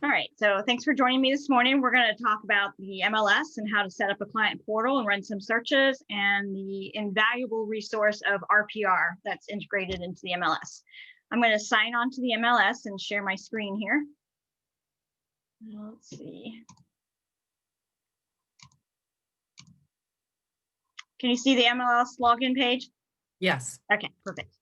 All right, so thanks for joining me this morning. We're going to talk about the MLS and how to set up a client portal and run some searches and the invaluable resource of RPR that's integrated into the MLS. I'm going to sign on to the MLS and share my screen here. Let's see. Can you see the MLS login page? Yes. Okay, perfect.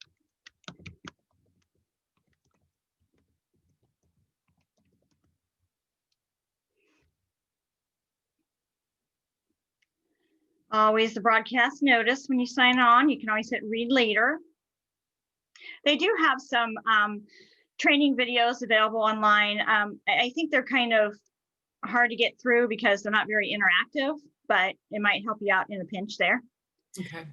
Always the broadcast notice when you sign on. You can always hit read later. They do have some training videos available online. I think they're kind of hard to get through because they're not very interactive, but it might help you out in a pinch there. Okay.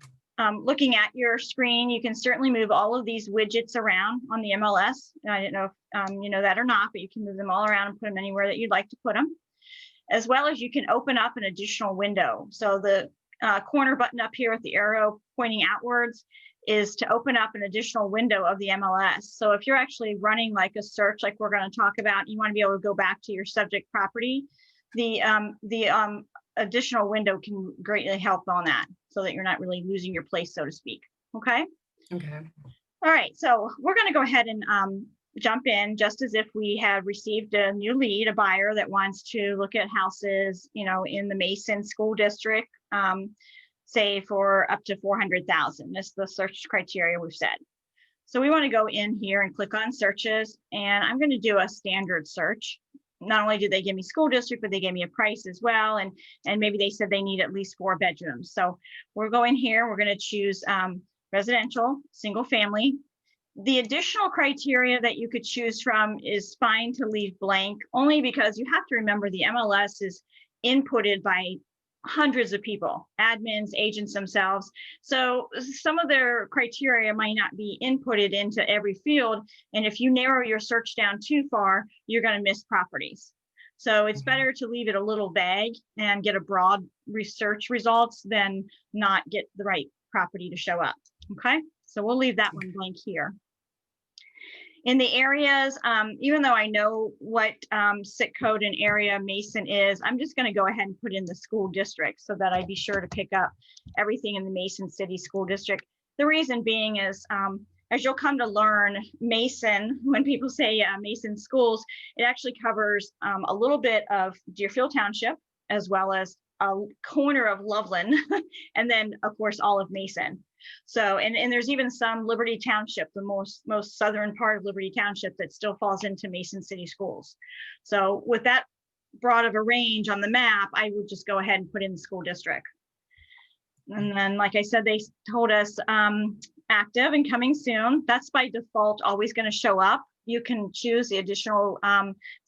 Looking at your screen, you can certainly move all of these widgets around on the MLS. I don't know if you know that or not, but you can move them all around and put them anywhere that you'd like to put them. As well as you can open up an additional window. So the corner button up here with the arrow pointing outwards is to open up an additional window of the MLS. So if you're actually running like a search, like we're going to talk about, you want to be able to go back to your subject property, the additional window can greatly help on that so that you're not really losing your place, so to speak. Okay. Okay. All right. So we're going to go ahead and jump in just as if we had received a new lead, a buyer that wants to look at houses, you know, in the Mason School District, say for up to 400,000. That's the search criteria we've said. So we want to go in here and click on searches, and I'm going to do a standard search. Not only did they give me school district, but they gave me a price as well. And maybe they said they need at least 4 bedrooms. So we're going here, we're going to choose residential, single family. The additional criteria that you could choose from is fine to leave blank, only because you have to remember the MLS is inputted by hundreds of people, admins, agents themselves. So some of their criteria might not be inputted into every field. And if you narrow your search down too far, you're going to miss properties. So it's better to leave it a little vague and get a broad research results than not get the right property to show up. Okay, so we'll leave that one blank here. In the areas, even though I know what SIC code and area Mason is, I'm just going to go ahead and put in the school district so that I be sure to pick up everything in the Mason City School District. The reason being is, as you'll come to learn, Mason, when people say Mason schools, it actually covers a little bit of Deerfield Township, as well as a corner of Loveland, and then of course all of Mason. So, and there's even some Liberty Township, the most southern part of Liberty Township, that still falls into Mason City Schools. So with that broad of a range on the map, I would just go ahead and put in the school district. And then, like I said, they told us active and coming soon. That's by default always going to show up. You can choose the additional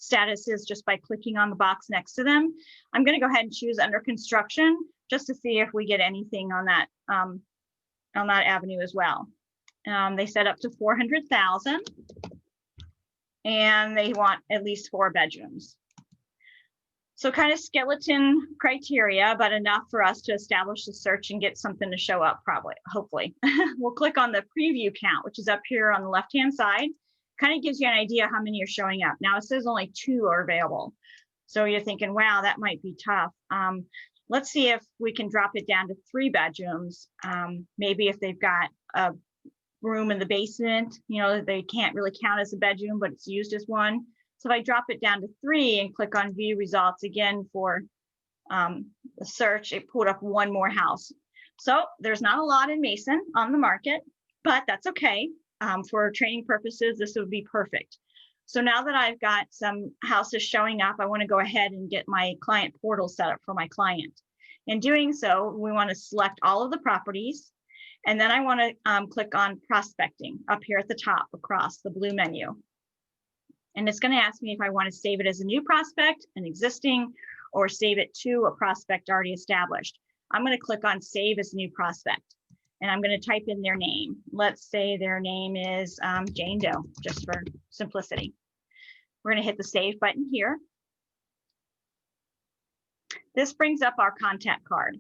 statuses just by clicking on the box next to them. I'm going to go ahead and choose under construction just to see if we get anything on that avenue as well. They said up to 400,000, and they want at least 4 bedrooms. So kind of skeleton criteria, but enough for us to establish the search and get something to show up, probably, hopefully. We'll click on the preview count, which is up here on the left-hand side. Kind of gives you an idea how many are showing up. Now it says only 2 are available. So you're thinking, wow, that might be tough. Let's see if we can drop it down to 3 bedrooms. Maybe if they've got a room in the basement, you know, they can't really count as a bedroom, but it's used as one. So if I drop it down to 3 and click on view results again for the search, it pulled up 1 more house. So there's not a lot in Mason on the market, but that's okay. For training purposes, this would be perfect. So now that I've got some houses showing up, I want to go ahead and get my client portal set up for my client. In doing so, we want to select all of the properties, and then I want to click on prospecting up here at the top across the blue menu. And it's going to ask me if I want to save it as a new prospect, an existing, or save it to a prospect already established. I'm going to click on save as new prospect. And I'm going to type in their name. Let's say their name is Jane Doe, just for simplicity. We're going to hit the save button here. This brings up our contact card.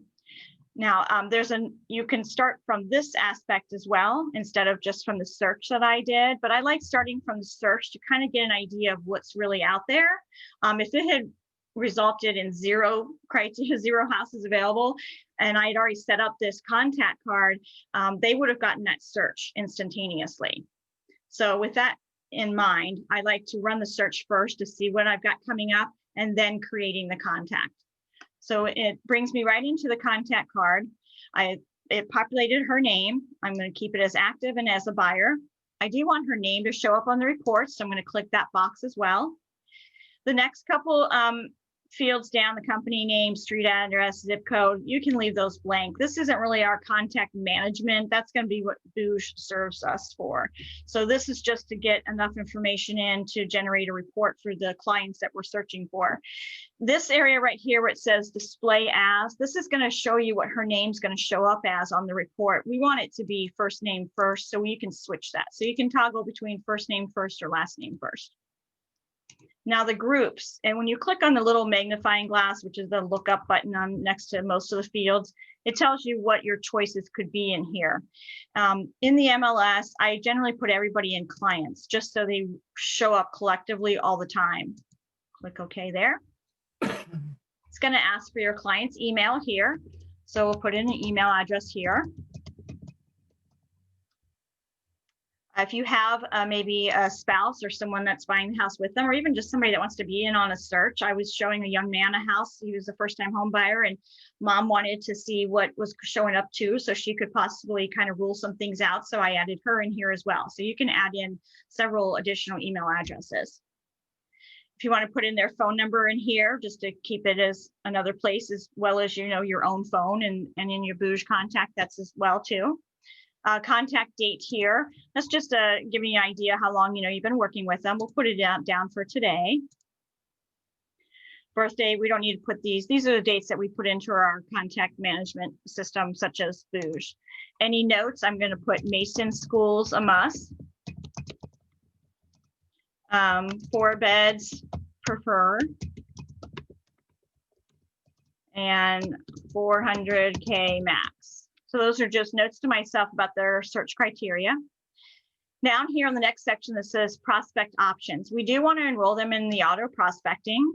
Now, you can start from this aspect as well, instead of just from the search that I did, but I like starting from the search to kind of get an idea of what's really out there. If it had resulted in zero criteria, zero houses available, and I'd already set up this contact card, they would have gotten that search instantaneously. So with that in mind, I like to run the search first to see what I've got coming up and then creating the contact. So it brings me right into the contact card. It populated her name. I'm going to keep it as active and as a buyer. I do want her name to show up on the report, so I'm going to click that box as well. The next couple fields down, the company name, street address, zip code, you can leave those blank. This isn't really our contact management. That's going to be what booj serves us for. So this is just to get enough information in to generate a report for the clients that we're searching for. This area right here where it says display as, this is going to show you what her name's going to show up as on the report. We want it to be first name first, so you can switch that. So you can toggle between first name first or last name first. Now the groups, and when you click on the little magnifying glass, which is the lookup button on next to most of the fields, it tells you what your choices could be in here. In the MLS, I generally put everybody in clients just so they show up collectively all the time. Click OK there. It's going to ask for your client's email here. So we'll put in an email address here. If you have maybe a spouse or someone that's buying the house with them, or even just somebody that wants to be in on a search. I was showing a young man a house. He was a first-time home buyer, and mom wanted to see what was showing up too, so she could possibly kind of rule some things out. So I added her in here as well. So you can add in several additional email addresses. If you want to put in their phone number in here, just to keep it as another place, as well as, you know, your own phone and in your booj contact, that's as well too. Contact date here. That's just giving you an idea how long, you know, you've been working with them. We'll put it down for today. Birthday, we don't need to put these. These are the dates that we put into our contact management system, such as booj. Any notes, I'm going to put Mason schools a must. 4 beds prefer. And 400K max. So those are just notes to myself about their search criteria. Down here on the next section that says prospect options, we do want to enroll them in the auto prospecting.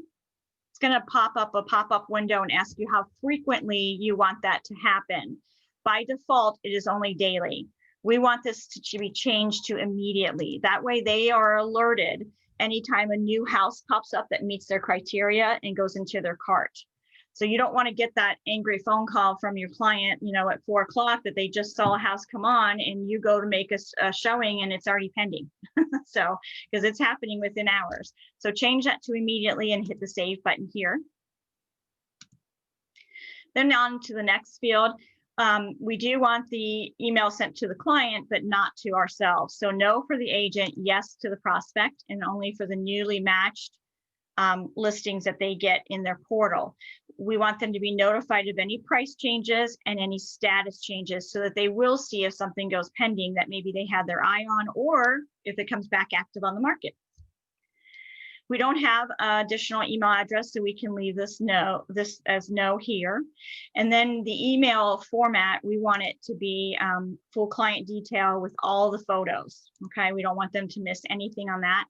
It's going to pop up a pop-up window and ask you how frequently you want that to happen. By default, it is only daily. We want this to be changed to immediately. That way they are alerted anytime a new house pops up that meets their criteria and goes into their cart. So you don't want to get that angry phone call from your client, you know, at 4 o'clock that they just saw a house come on and you go to make a showing and it's already pending. So, because it's happening within hours. So change that to immediately and hit the save button here. Then on to the next field. We do want the email sent to the client, but not to ourselves. So no for the agent, yes to the prospect, and only for the newly matched listings that they get in their portal. We want them to be notified of any price changes and any status changes so that they will see if something goes pending that maybe they had their eye on, or if it comes back active on the market. We don't have additional email address, so we can leave this as no here. And then the email format, we want it to be full client detail with all the photos. Okay, we don't want them to miss anything on that.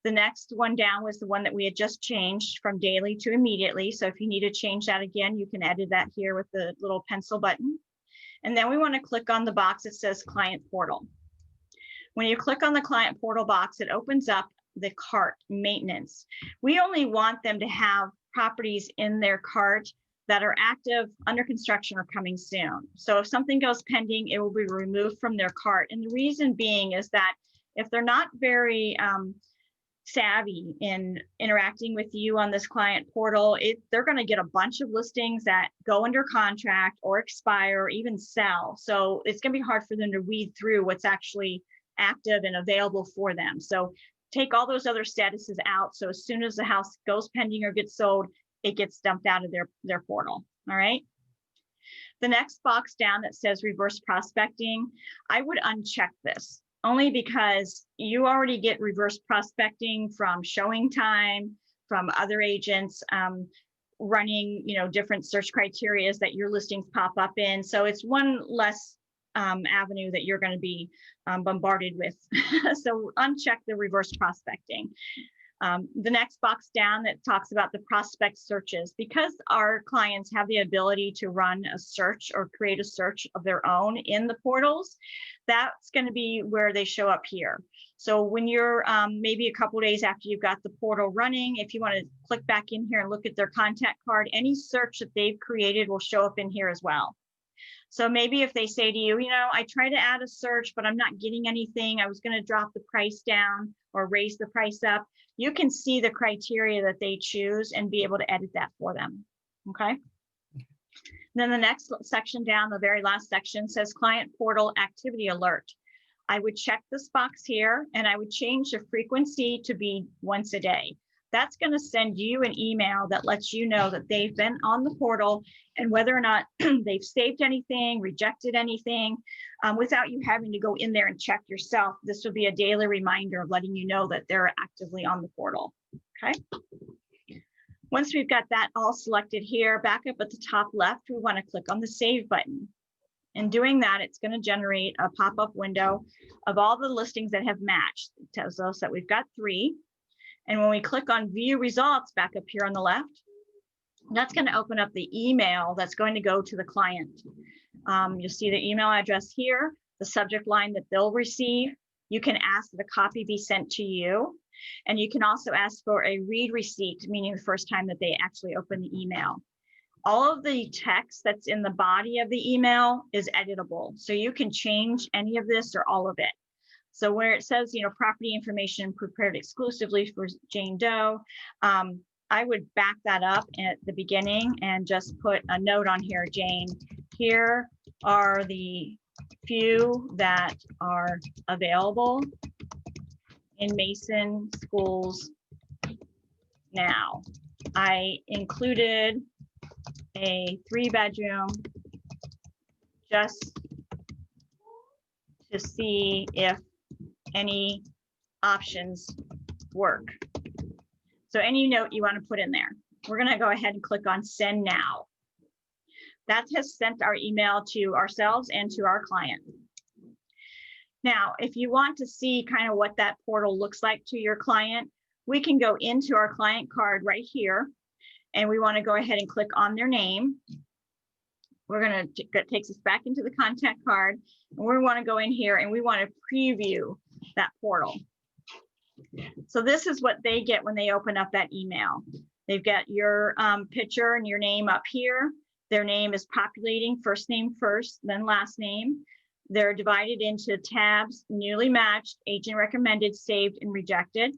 The next one down was the one that we had just changed from daily to immediately. So if you need to change that again, you can edit that here with the little pencil button. And then we want to click on the box that says Client Portal. When you click on the Client Portal box, it opens up the cart maintenance. We only want them to have properties in their cart that are active, under construction, or coming soon. So if something goes pending, it will be removed from their cart. And the reason being is that if they're not very savvy in interacting with you on this client portal, they're going to get a bunch of listings that go under contract or expire or even sell. So it's going to be hard for them to weed through what's actually active and available for them. So take all those other statuses out. So as soon as the house goes pending or gets sold, it gets dumped out of their portal. All right. The next box down that says reverse prospecting, I would uncheck this. Only because you already get reverse prospecting from Showing Time, from other agents. running, different search criteria that your listings pop up in. So it's one less avenue that you're going to be bombarded with. So uncheck the reverse prospecting. The next box down that talks about the prospect searches, because our clients have the ability to run a search or create a search of their own in the portals, that's going to be where they show up here. So when you're maybe a couple days after you've got the portal running, if you want to click back in here and look at their contact card, any search that they've created will show up in here as well. So maybe if they say to you, I try to add a search, but I'm not getting anything. I was going to drop the price down or raise the price up. You can see the criteria that they choose and be able to edit that for them. Okay. Then the next section down, the very last section, says client portal activity alert. I would check this box here and I would change the frequency to be once a day. That's going to send you an email that lets you know that they've been on the portal and whether or not they've saved anything, rejected anything, without you having to go in there and check yourself. This will be a daily reminder of letting you know that they're actively on the portal. Okay. Once we've got that all selected here, back up at the top left, we want to click on the Save button. And doing that, it's going to generate a pop-up window of all the listings that have matched. It tells us that we've got 3. And when we click on View Results back up here on the left, that's going to open up the email that's going to go to the client. You'll see the email address here, the subject line that they'll receive. You can ask that a copy be sent to you. And you can also ask for a read receipt, meaning the first time that they actually open the email. All of the text that's in the body of the email is editable. So you can change any of this or all of it. So where it says, property information prepared exclusively for Jane Doe, I would back that up at the beginning and just put a note on here, Jane, here are the few that are available in Mason schools now. I included a 3-bedroom just to see if any options work. So any note you want to put in there. We're going to go ahead and click on Send Now. That has sent our email to ourselves and to our client. Now, if you want to see kind of what that portal looks like to your client, we can go into our client card right here, and we want to go ahead and click on their name. We're going to, that takes us back into the contact card, and we want to go in here and we want to preview that portal. So this is what they get when they open up that email. They've got your picture and your name up here. Their name is populating, first name first, then last name. They're divided into tabs, newly matched, agent recommended, saved, and rejected.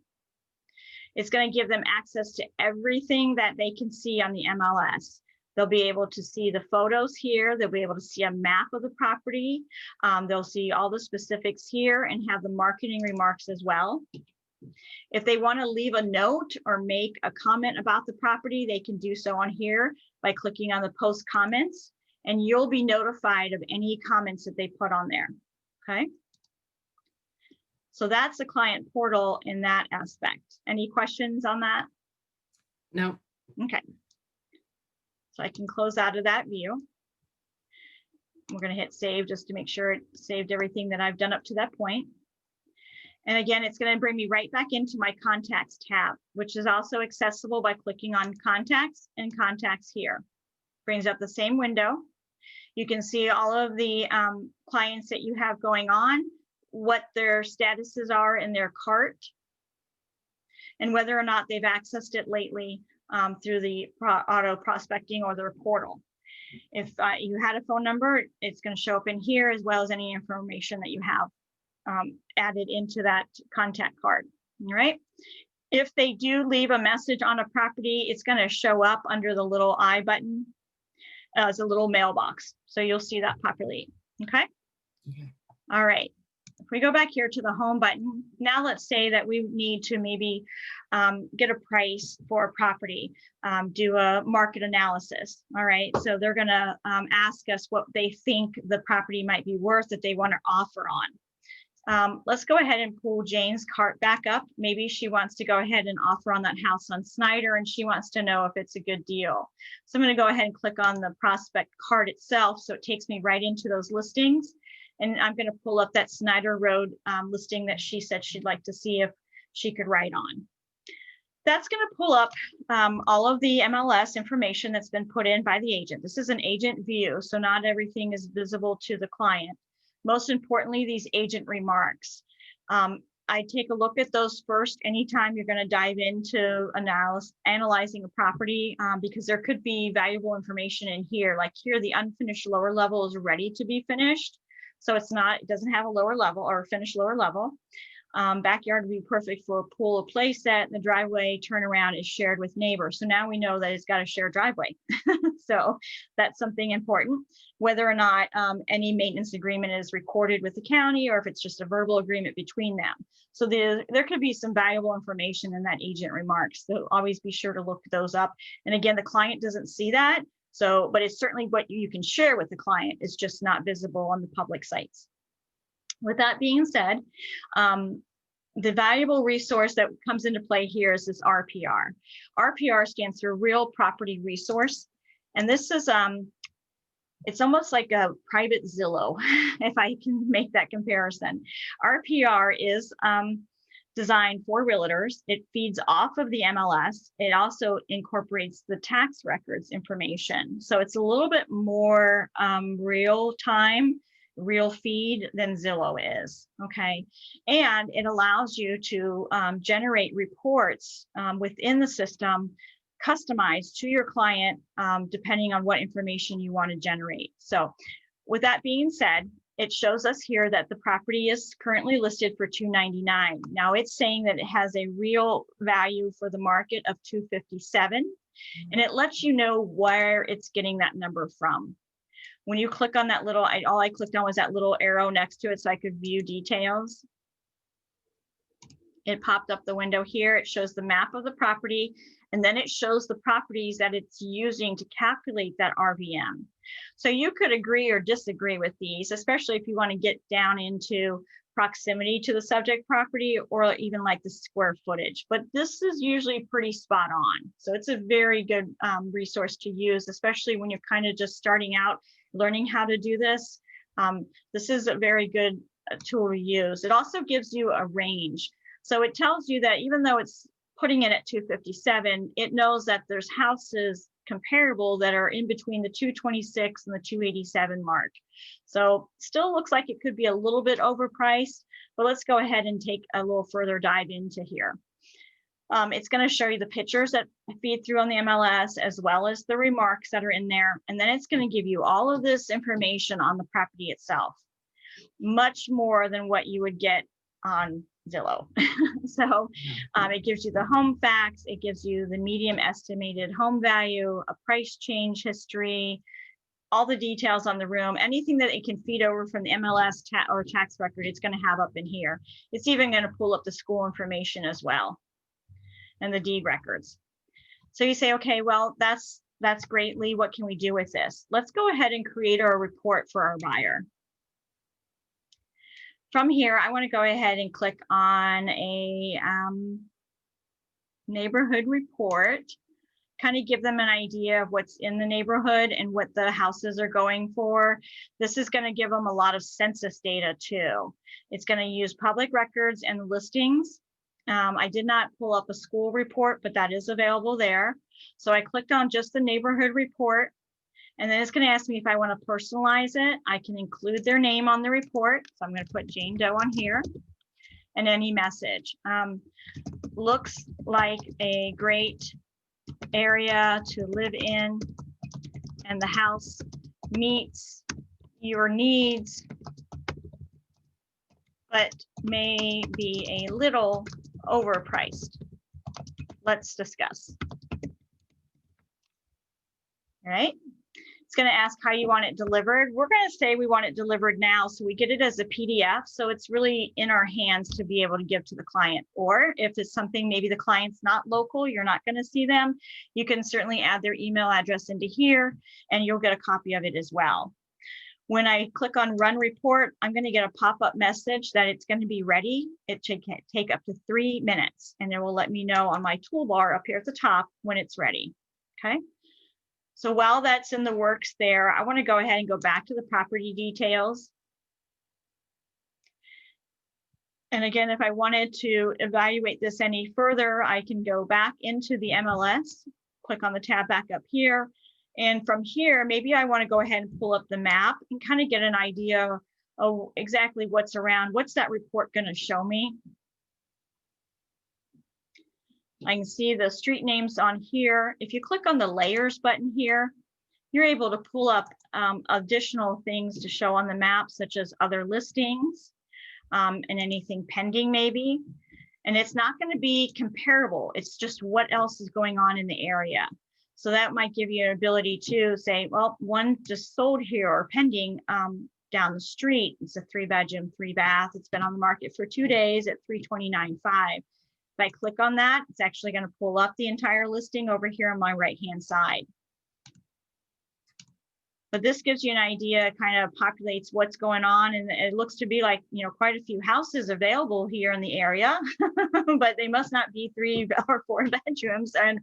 It's going to give them access to everything that they can see on the MLS. They'll be able to see the photos here. They'll be able to see a map of the property. They'll see all the specifics here and have the marketing remarks as well. If they want to leave a note or make a comment about the property, they can do so on here by clicking on the post comments, and you'll be notified of any comments that they put on there. Okay. So that's the client portal in that aspect. Any questions on that? No. Okay. So I can close out of that view. We're going to hit save just to make sure it saved everything that I've done up to that point. And again, it's going to bring me right back into my contacts tab, which is also accessible by clicking on contacts and contacts here. Brings up the same window. You can see all of the clients that you have going on, what their statuses are in their cart, and whether or not they've accessed it lately through the auto prospecting or their portal. If you had a phone number, it's going to show up in here, as well as any information that you have added into that contact card. All right. If they do leave a message on a property, it's going to show up under the little I button as a little mailbox. So you'll see that populate. Okay. All right. If we go back here to the home button, now let's say that we need to maybe get a price for a property, do a market analysis. All right. So they're going to ask us what they think the property might be worth that they want to offer on. Let's go ahead and pull Jane's cart back up. Maybe she wants to go ahead and offer on that house on Snyder, and she wants to know if it's a good deal. So I'm going to go ahead and click on the prospect cart itself. So it takes me right into those listings. And I'm going to pull up that Snyder Road listing that she said she'd like to see if she could write on. That's going to pull up all of the MLS information that's been put in by the agent. This is an agent view, so not everything is visible to the client. Most importantly, these agent remarks. I take a look at those first anytime you're going to dive into analyzing a property, because there could be valuable information in here. Like here, the unfinished lower level is ready to be finished. So it doesn't have a lower level or finished lower level. Backyard would be perfect for a pool, a play set, and the driveway turnaround is shared with neighbors. So now we know that it's got a shared driveway. So that's something important. Whether or not any maintenance agreement is recorded with the county, or if it's just a verbal agreement between them. So there could be some valuable information in that agent remarks. So always be sure to look those up. And again, the client doesn't see that. So, but it's certainly what you can share with the client. It's just not visible on the public sites. With that being said, the valuable resource that comes into play here is this RPR. RPR stands for Real Property Resource. And this is, it's almost like a private Zillow, if I can make that comparison. RPR is designed for realtors. It feeds off of the MLS. It also incorporates the tax records information. So it's a little bit more real time, real feed than Zillow is, okay? And it allows you to generate reports within the system, customized to your client, depending on what information you want to generate. So with that being said, it shows us here that the property is currently listed for $299. Now it's saying that it has a real value for the market of $257, and it lets you know where it's getting that number from. When you click on that little, all I clicked on was that little arrow next to it so I could view details. It popped up the window here. It shows the map of the property, and then it shows the properties that it's using to calculate that RVM. So you could agree or disagree with these, especially if you want to get down into proximity to the subject property or even like the square footage. But this is usually pretty spot on. So it's a very good resource to use, especially when you're kind of just starting out learning how to do this. This is a very good tool to use. It also gives you a range. So it tells you that even though it's putting it at 257, it knows that there's houses comparable that are in between the 226 and the 287 mark. So still looks like it could be a little bit overpriced, but let's go ahead and take a little further dive into here. It's going to show you the pictures that feed through on the MLS, as well as the remarks that are in there. And then it's going to give you all of this information on the property itself, much more than what you would get on Zillow. So it gives you the home facts, it gives you the median estimated home value, a price change history, all the details on the room, anything that it can feed over from the MLS or tax record, it's going to have up in here. It's even going to pull up the school information as well, and the deed records. So you say, okay, well, that's great, Lee. What can we do with this? Let's go ahead and create our report for our buyer. From here, I want to go ahead and click on a neighborhood report, kind of give them an idea of what's in the neighborhood and what the houses are going for. This is going to give them a lot of census data too. It's going to use public records and listings. I did not pull up a school report, but that is available there. So I clicked on just the neighborhood report. And then it's going to ask me if I want to personalize it. I can include their name on the report. So I'm going to put Jane Doe on here, and any message. Looks like a great area to live in, and the house meets your needs, but may be a little overpriced. Let's discuss. All right. It's going to ask how you want it delivered. We're going to say we want it delivered now, so we get it as a PDF. So it's really in our hands to be able to give to the client. Or if it's something, maybe the client's not local, you're not going to see them, you can certainly add their email address into here and you'll get a copy of it as well. When I click on run report, I'm going to get a pop-up message that it's going to be ready. It should take up to 3 minutes, and it will let me know on my toolbar up here at the top when it's ready. Okay. So while that's in the works there, I want to go ahead and go back to the property details. And again, if I wanted to evaluate this any further, I can go back into the MLS, click on the tab back up here. And from here, maybe I want to go ahead and pull up the map and kind of get an idea of exactly what's around. What's that report going to show me? I can see the street names on here. If you click on the layers button here, you're able to pull up additional things to show on the map, such as other listings and anything pending maybe. And it's not going to be comparable. It's just what else is going on in the area. So that might give you an ability to say, well, one just sold here or pending down the street. It's a 3-bedroom, 3-bath. It's been on the market for 2 days at $329,500. If I click on that, it's actually going to pull up the entire listing over here on my right-hand side. But this gives you an idea, kind of populates what's going on. And it looks to be like, you know, quite a few houses available here in the area, but they must not be 3 or 4 bedrooms and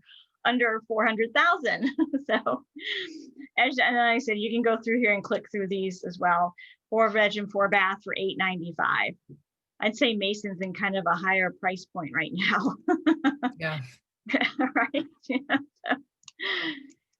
under 400,000. So, and I said, you can go through here and click through these as well. 4-bedroom, 4-bath for $895. I'd say Mason's in kind of a higher price point right now. Yeah. Right. Yeah.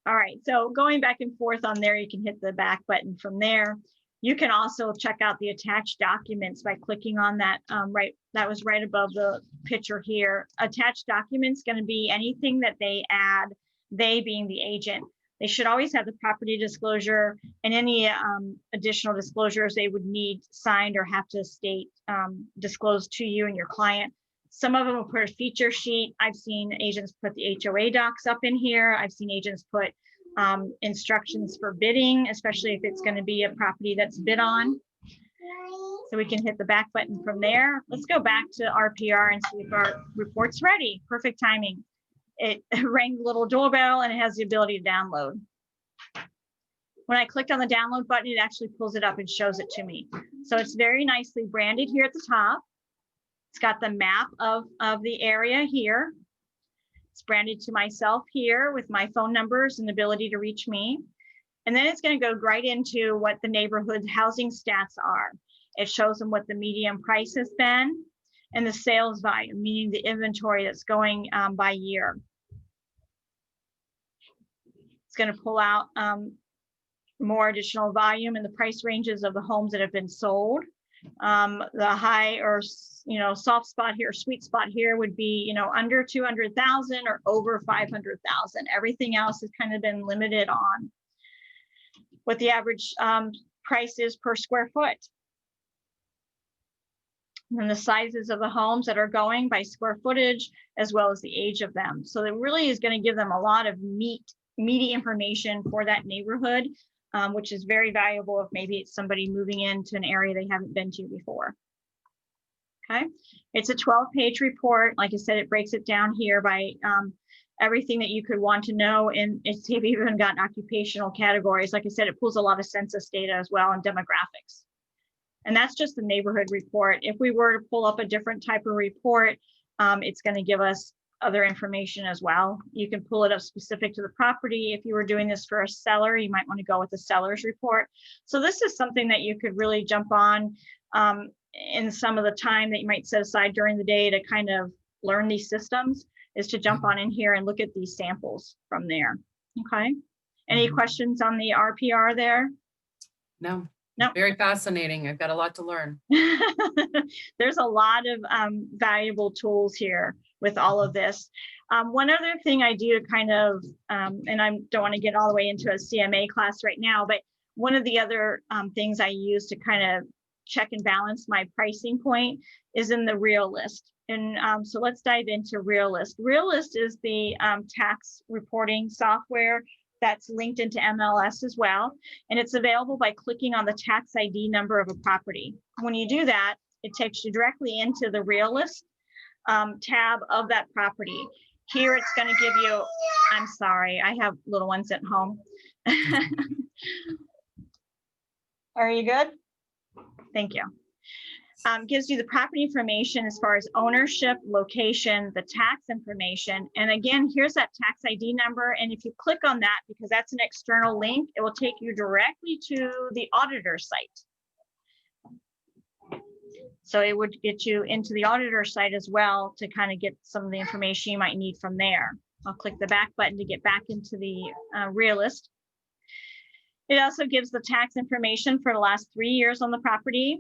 All right, so going back and forth on there, you can hit the back button from there. You can also check out the attached documents by clicking on that. That was right above the picture here. Attached documents going to be anything that they add, they being the agent. They should always have the property disclosure and any additional disclosures they would need signed or have to state disclosed to you and your client. Some of them will put a feature sheet. I've seen agents put the HOA docs up in here. I've seen agents put instructions for bidding, especially if it's going to be a property that's bid on. So we can hit the back button from there. Let's go back to RPR and see if our report's ready. Perfect timing. It rang the little doorbell and it has the ability to download. When I clicked on the download button, it actually pulls it up and shows it to me. So it's very nicely branded here at the top. It's got the map of the area here. It's branded to myself here with my phone numbers and the ability to reach me. And then it's going to go right into what the neighborhood housing stats are. It shows them what the median price has been and the sales volume, meaning the inventory that's going by year. It's going to pull out more additional volume and the price ranges of the homes that have been sold. The high or soft spot here, sweet spot here would be under 200,000 or over 500,000. Everything else has kind of been limited on what the average price is per square foot. And then the sizes of the homes that are going by square footage, as well as the age of them. So it really is going to give them a lot of meaty information for that neighborhood. Which is very valuable if maybe it's somebody moving into an area they haven't been to before. Okay, it's a 12-page report. Like I said, it breaks it down here by everything that you could want to know, and it's even got occupational categories. Like I said, it pulls a lot of census data as well and demographics. And that's just the neighborhood report. If we were to pull up a different type of report, it's going to give us other information as well. You can pull it up specific to the property. If you were doing this for a seller, you might want to go with the seller's report. So this is something that you could really jump on in some of the time that you might set aside during the day to kind of learn these systems, is to jump on in here and look at these samples from there. Okay. Any questions on the RPR there? No. No. Very fascinating. I've got a lot to learn. There's a lot of valuable tools here with all of this. One other thing I do kind of, and I don't want to get all the way into a CMA class right now, but one of the other things I use to kind of check and balance my pricing point is in the Realist. And so let's dive into Realist. Realist is the tax reporting software that's linked into MLS as well. And it's available by clicking on the tax ID number of a property. When you do that, it takes you directly into the Realist tab of that property. Here it's going to give you, I'm sorry, I have little ones at home. Are you good? Thank you. Gives you the property information as far as ownership, location, the tax information. And again, here's that tax ID number. And if you click on that, because that's an external link, it will take you directly to the auditor site. So it would get you into the auditor site as well to kind of get some of the information you might need from there. I'll click the back button to get back into the Realist. It also gives the tax information for the last 3 years on the property.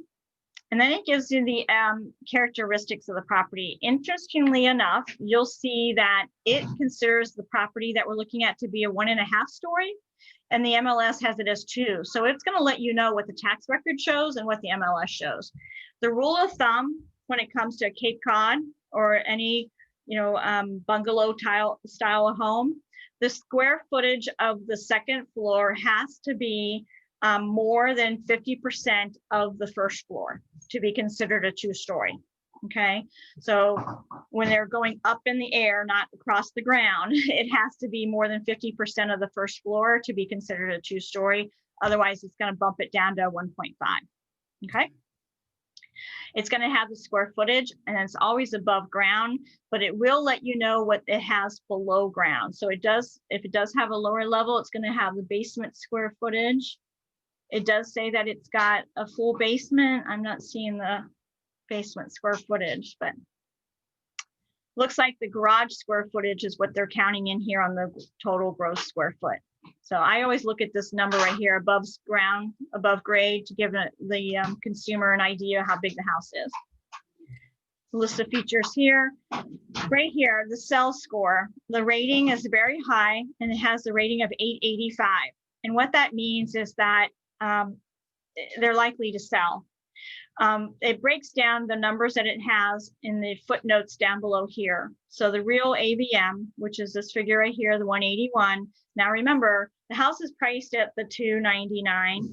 And then it gives you the characteristics of the property. Interestingly enough, you'll see that it considers the property that we're looking at to be a 1.5 story, and the MLS has it as 2. So it's going to let you know what the tax record shows and what the MLS shows. The rule of thumb when it comes to a Cape Cod or any, bungalow style home, the square footage of the second floor has to be more than 50% of the first floor to be considered a 2-story. Okay, so when they're going up in the air, not across the ground, it has to be more than 50% of the first floor to be considered a 2-story. Otherwise, it's going to bump it down to 1.5. Okay. It's going to have the square footage, and it's always above ground, but it will let you know what it has below ground. So it does, if it does have a lower level, it's going to have the basement square footage. It does say that it's got a full basement. I'm not seeing the basement square footage, but looks like the garage square footage is what they're counting in here on the total gross square foot. So I always look at this number right here above ground, above grade, to give the consumer an idea how big the house is. List of features here. Right here, the sell score. The rating is very high, and it has the rating of 885. And what that means is that they're likely to sell. It breaks down the numbers that it has in the footnotes down below here. So the real AVM, which is this figure right here, the 181. Now remember, the house is priced at the 299.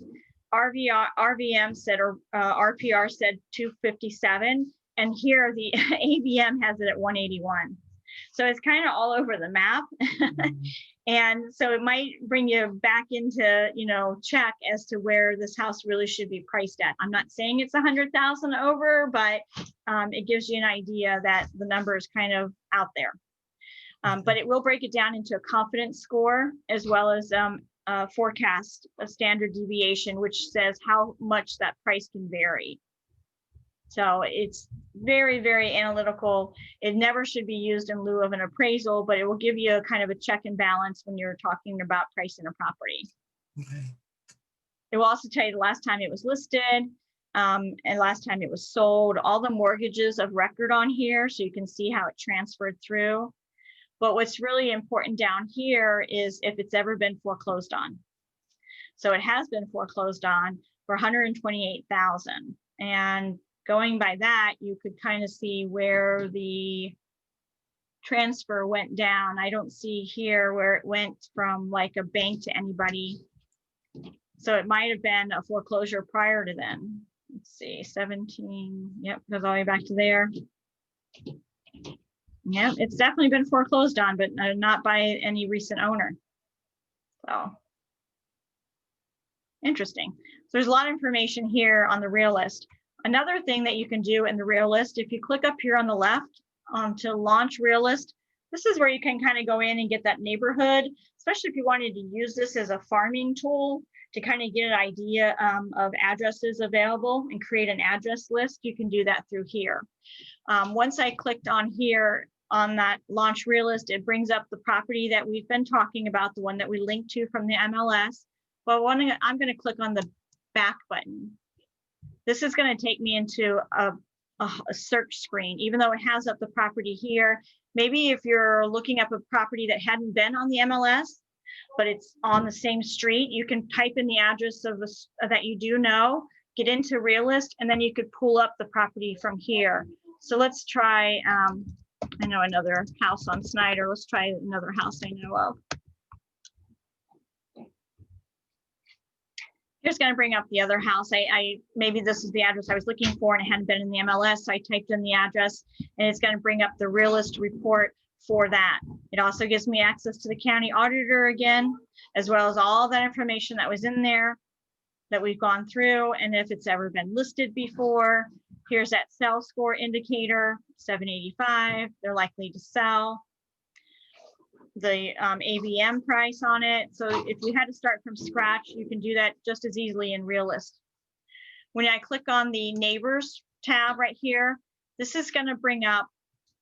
RVM said, or RPR said 257. And here the AVM has it at 181. So it's kind of all over the map. And so it might bring you back into, check as to where this house really should be priced at. I'm not saying it's 100,000 over, but it gives you an idea that the number is kind of out there. But it will break it down into a confidence score, as well as a forecast, a standard deviation, which says how much that price can vary. So it's very, very analytical. It never should be used in lieu of an appraisal, but it will give you a kind of a check and balance when you're talking about pricing a property. Okay. It will also tell you the last time it was listed and last time it was sold, all the mortgages of record on here, so you can see how it transferred through. But what's really important down here is if it's ever been foreclosed on. So it has been foreclosed on for $128,000. And going by that, you could kind of see where the transfer went down. I don't see here where it went from like a bank to anybody. So it might have been a foreclosure prior to then. Let's see, 17, yep, goes all the way back to there. Yeah, it's definitely been foreclosed on, but not by any recent owner. So interesting. So there's a lot of information here on the Realist. Another thing that you can do in the Realist, if you click up here on the left to launch Realist, this is where you can kind of go in and get that neighborhood, especially if you wanted to use this as a farming tool to kind of get an idea of addresses available and create an address list. You can do that through here. Once I clicked on here on that launch Realist, it brings up the property that we've been talking about, the one that we linked to from the MLS. But I'm going to click on the back button. This is going to take me into a search screen, even though it has up the property here. Maybe if you're looking up a property that hadn't been on the MLS, but it's on the same street, you can type in the address of that you do know, get into Realist, and then you could pull up the property from here. So let's try, I know another house on Snyder. Let's try another house I know of. Here's going to bring up the other house. Maybe this is the address I was looking for and it hadn't been in the MLS. So I typed in the address and it's going to bring up the Realist report for that. It also gives me access to the county auditor again, as well as all that information that was in there. that we've gone through, and if it's ever been listed before. Here's that sell score indicator, 785, they're likely to sell. The AVM price on it. So if you had to start from scratch, you can do that just as easily in Realist. When I click on the neighbors tab right here, this is going to bring up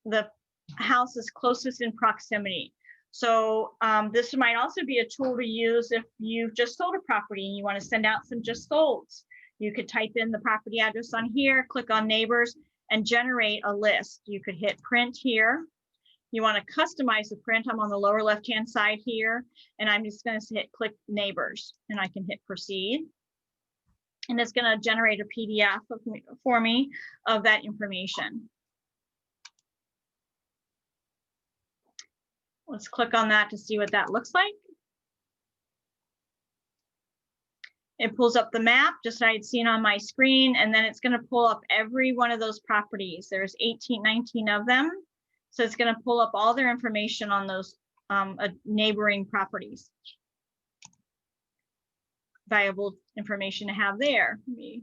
the houses closest in proximity. So this might also be a tool to use if you've just sold a property and you want to send out some just solds. You could type in the property address on here, click on neighbors, and generate a list. You could hit print here. You want to customize the print. I'm on the lower left-hand side here, and I'm just going to hit click neighbors, and I can hit proceed. And it's going to generate a PDF for me of that information. Let's click on that to see what that looks like. It pulls up the map, just like I had seen on my screen, and then it's going to pull up every one of those properties. There's 19 of them. So it's going to pull up all their information on those neighboring properties. Valuable information to have there. Let me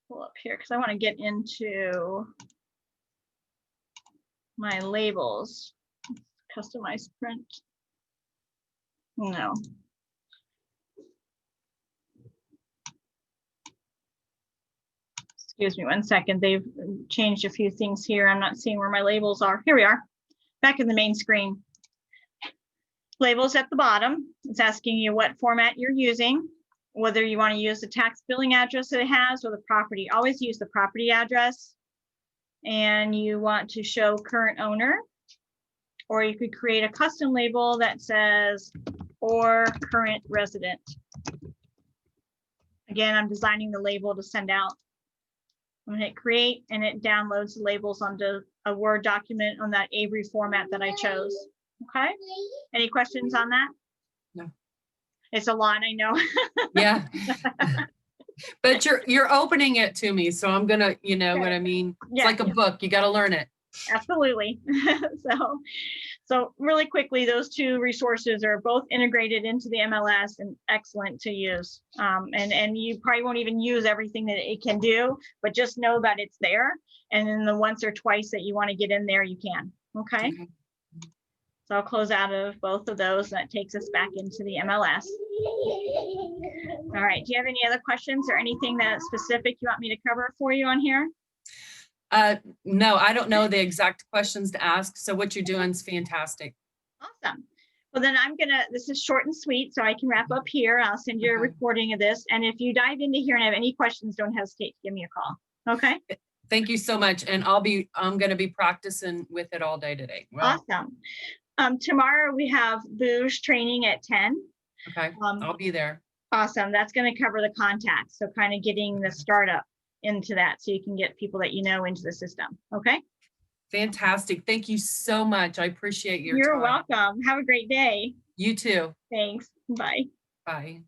pull up here because I want to get into my labels. Customize print. No. Excuse me 1 second. They've changed a few things here. I'm not seeing where my labels are. Here we are, back in the main screen. Labels at the bottom. It's asking you what format you're using, whether you want to use the tax billing address that it has or the property. Always use the property address. And you want to show current owner, or you could create a custom label that says or current resident. Again, I'm designing the label to send out. I'm going to hit create, and it downloads the labels onto a Word document on that Avery format that I chose. Okay. Any questions on that? No. It's a lot, I know. Yeah. But you're opening it to me, so I'm gonna, you know what I mean? It's Yeah, like a book, you got to learn it. absolutely. So really quickly, those two resources are both integrated into the MLS and excellent to use. And you probably won't even use everything that it can do, but just know that it's there. And then the once or twice that you want to get in there, you can. Okay. So I'll close out of both of those. That takes us back into the MLS. All right. Do you have any other questions or anything that specific you want me to cover for you on here? No, I don't know the exact questions to ask. So what you're doing is fantastic. Awesome. Well, then this is short and sweet, so I can wrap up here. I'll send you a recording of this. And if you dive into here and have any questions, don't hesitate to give me a call. Okay. Thank you so much. And I'm going to be practicing with it all day today. Well, awesome. Tomorrow we have Booge training at 10. Okay. I'll be there. Awesome. That's going to cover the contacts. So kind of getting the startup into that so you can get people that you know into the system. Okay. Fantastic. Thank you so much. I appreciate your time. You're welcome. Have a great day. You too. Thanks. Bye. Bye.